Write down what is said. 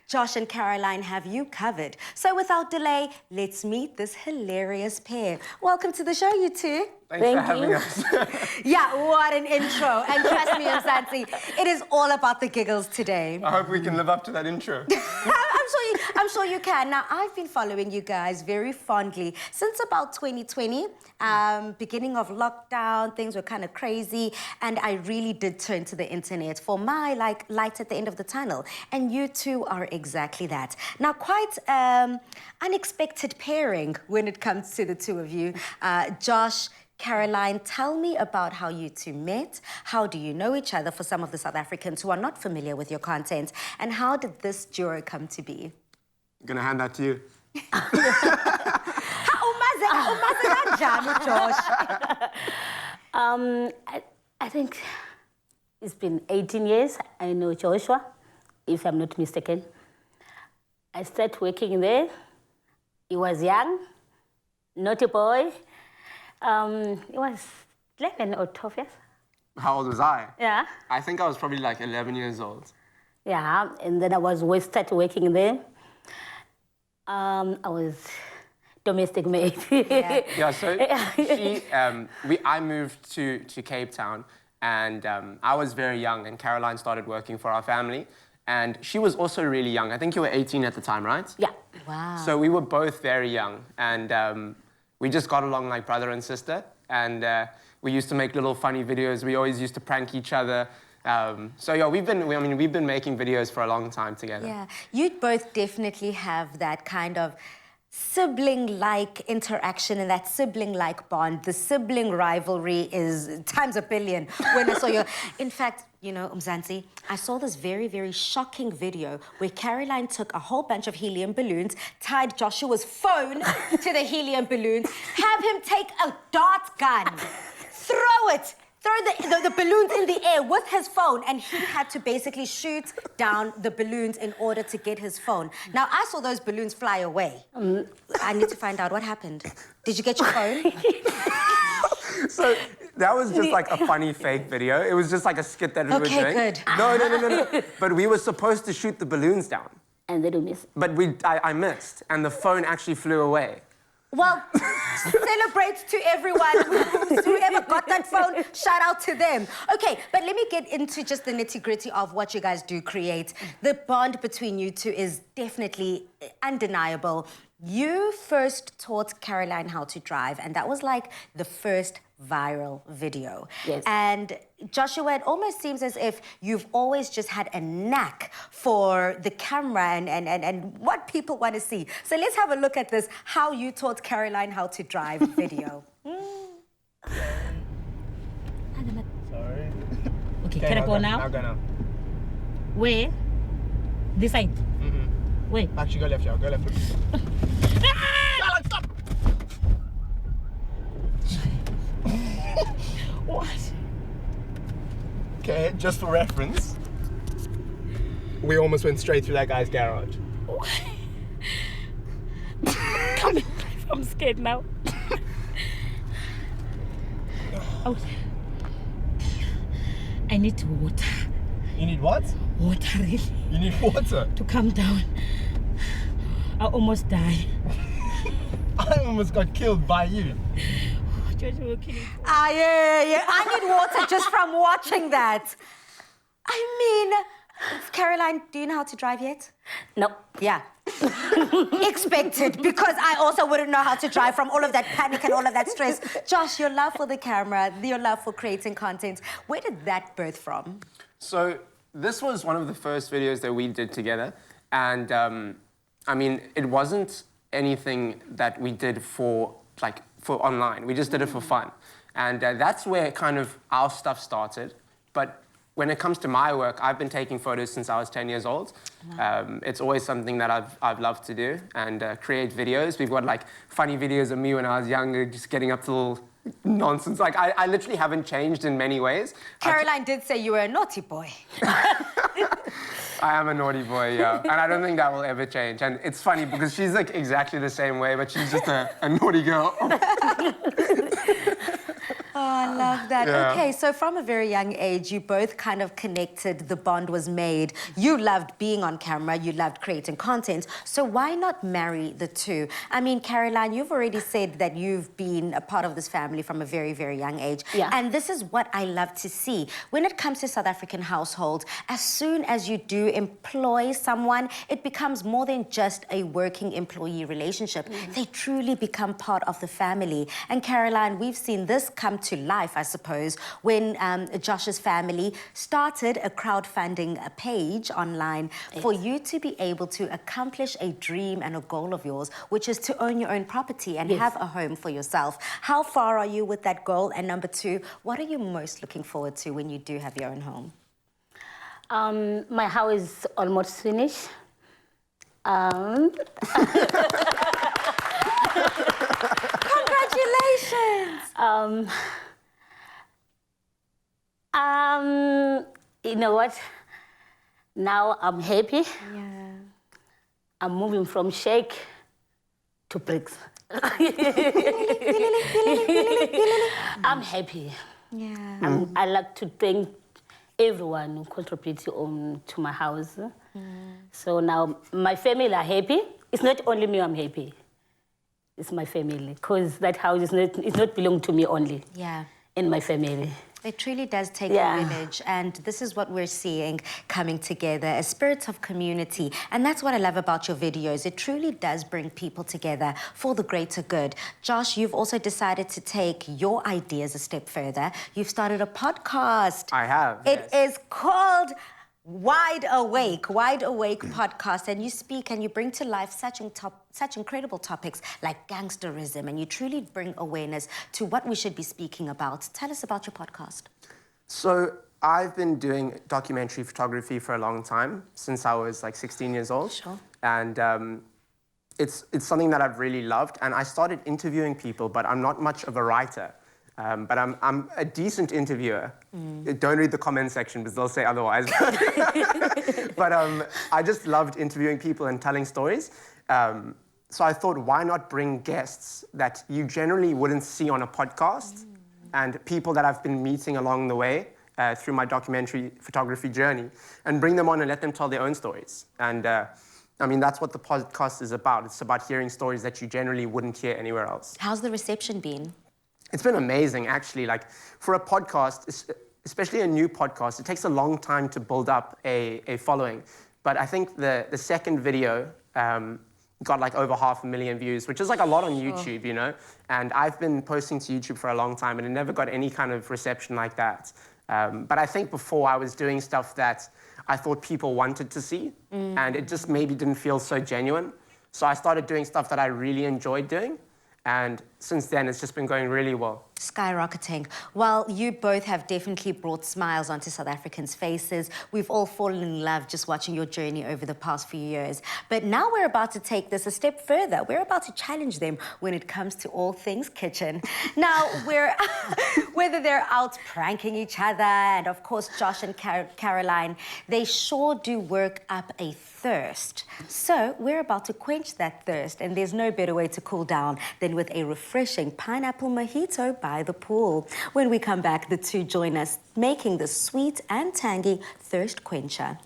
Josh and Caroline have you covered. So without delay, let's meet this hilarious pair. Welcome to the show, you two. Thanks for having us. Yeah, what an intro. And trust me, Mzansi, it is all about the giggles today. I hope we can live up to that intro. I'm sure you can. Now, I've been following you guys very fondly since about 2020. Beginning of lockdown, things were kind of crazy, and I really did turn to the internet for my light at the end of the tunnel. And you two are exactly that. Now, quite unexpected pairing when it comes to the two of you. Josh, Caroline, tell me about how you two met. How do you know each other for some of the South Africans who are not familiar with your content? And how did this duo come to be? I'm gonna hand that to you. Josh. I think it's been 18 years. I know Joshua, if I'm not mistaken. I started working there. He was young, naughty boy. He was 11 or 12 years. How old was I? Yeah. I think I was probably like 11 years old. Yeah, and then I started working there. I was domestic maid. Yeah, so I moved to Cape Town, and I was very young, and Caroline started working for our family. And she was also really young. I think you were 18 at the time, right? Yeah. Wow. So we were both very young, and we just got along like brother and sister. And we used to make little funny videos. We always used to prank each other. So yeah, we've been making videos for a long time together. Yeah, you both definitely have that kind of sibling-like interaction and that sibling-like bond. The sibling rivalry is times a billion when I saw you. In fact, you know, Mzansi, I saw this very, very shocking video where Caroline took a whole bunch of helium balloons, tied Joshua's phone to the helium balloons, have him take a dart gun, throw the balloons in the air with his phone, and he had to basically shoot down the balloons in order to get his phone. Now, I saw those balloons fly away. I need to find out what happened. Did you get your phone? So that was just like a funny fake video. It was just like a skit that we were doing. Okay, good. No. But we were supposed to shoot the balloons down. And they don't miss. But I missed, and the phone actually flew away. Well, celebrate to everyone whoever got that phone. Shout out to them. Okay, but let me get into just the nitty-gritty of what you guys do create. The bond between you two is definitely undeniable. You first taught Caroline how to drive, and that was like the first viral video. Yes. And Joshua, it almost seems as if you've always just had a knack for the camera and what people want to see. So let's have a look at this, how you taught Caroline how to drive video. Sorry. Okay, can I go now? I'll go now. Where? This side? Where? Actually, go left, y'all. Go left. Stop! What? Okay, just for reference, we almost went straight through that guy's garage. Come in. I'm scared now. Oh. I need water. You need what? Water, really. You need water? To calm down. I almost died. I almost got killed by you. George will kill you. Yeah. I need water just from watching that. I mean, Caroline, do you know how to drive yet? No. Yeah. Expected, because I also wouldn't know how to drive from all of that panic and all of that stress. Josh, your love for the camera, your love for creating content, where did that birth from? So this was one of the first videos that we did together, and I mean, it wasn't anything that we did for online. We just did it for fun, and that's where kind of our stuff started. But when it comes to my work, I've been taking photos since I was 10 years old. Wow. It's always something that I've loved to do, and create videos. We've got like funny videos of me when I was younger, just getting up to little nonsense. Like I literally haven't changed in many ways. Caroline did say you were a naughty boy. I am a naughty boy, yeah. And I don't think that will ever change. And it's funny because she's like exactly the same way, but she's just a naughty girl. Oh, I love that. Yeah. Okay, so from a very young age, you both kind of connected, the bond was made. You loved being on camera, you loved creating content, so why not marry the two? I mean, Caroline, you've already said that you've been a part of this family from a very, very young age. Yeah. And this is what I love to see. When it comes to South African households, as soon as you do employ someone, it becomes more than just a working employee relationship. They truly become part of the family. And Caroline, we've seen this come to life, I suppose, when Josh's family started a crowdfunding page online for you to be able to accomplish a dream and a goal of yours, which is to own your own property and have a home for yourself. How far are you with that goal? And number two, what are you most looking forward to when you do have your own home? My house is almost finished. Congratulations! You know what? Now I'm happy. Yeah. I'm moving from shake to bricks. I'm happy. Yeah. I like to thank everyone who contributed to my house. So now my family are happy. It's not only me I'm happy. It's my family, because that house is not belong to me only. Yeah. And my family. It truly does take a village, and this is what we're seeing coming together, a spirit of community. And that's what I love about your videos. It truly does bring people together for the greater good. Josh, you've also decided to take your ideas a step further. You've started a podcast. I have, It yes. is called Wide Awake podcast, and you speak and you bring to life such incredible topics like gangsterism, and you truly bring awareness to what we should be speaking about. Tell us about your podcast. So I've been doing documentary photography for a long time, since I was like 16 years old. Sure. And it's something that I've really loved, and I started interviewing people, but I'm not much of a writer. But I'm a decent interviewer. Don't read the comment section because they'll say otherwise. But I just loved interviewing people and telling stories. So I thought, why not bring guests that you generally wouldn't see on a podcast and people that I've been meeting along the way through my documentary photography journey, and bring them on and let them tell their own stories. And I mean, that's what the podcast is about. It's about hearing stories that you generally wouldn't hear anywhere else. How's the reception been? It's been amazing, actually. Like, for a podcast, especially a new podcast, it takes a long time to build up a following. But I think the second video got like over 500,000 views, which is like a lot on YouTube, you know? And I've been posting to YouTube for a long time, and it never got any kind of reception like that. But I think before I was doing stuff that I thought people wanted to see, and it just maybe didn't feel so genuine. So I started doing stuff that I really enjoyed doing. And since then, it's just been going really well. Skyrocketing. Well, you both have definitely brought smiles onto South Africans' faces. We've all fallen in love just watching your journey over the past few years. But now we're about to take this a step further. We're about to challenge them when it comes to all things kitchen. Now, whether they're out pranking each other, and of course, Josh and Caroline, they sure do work up a thirst. So we're about to quench that thirst, and there's no better way to cool down than with a refreshing pineapple mojito by the pool. When we come back, the two join us, making the sweet and tangy thirst quencher.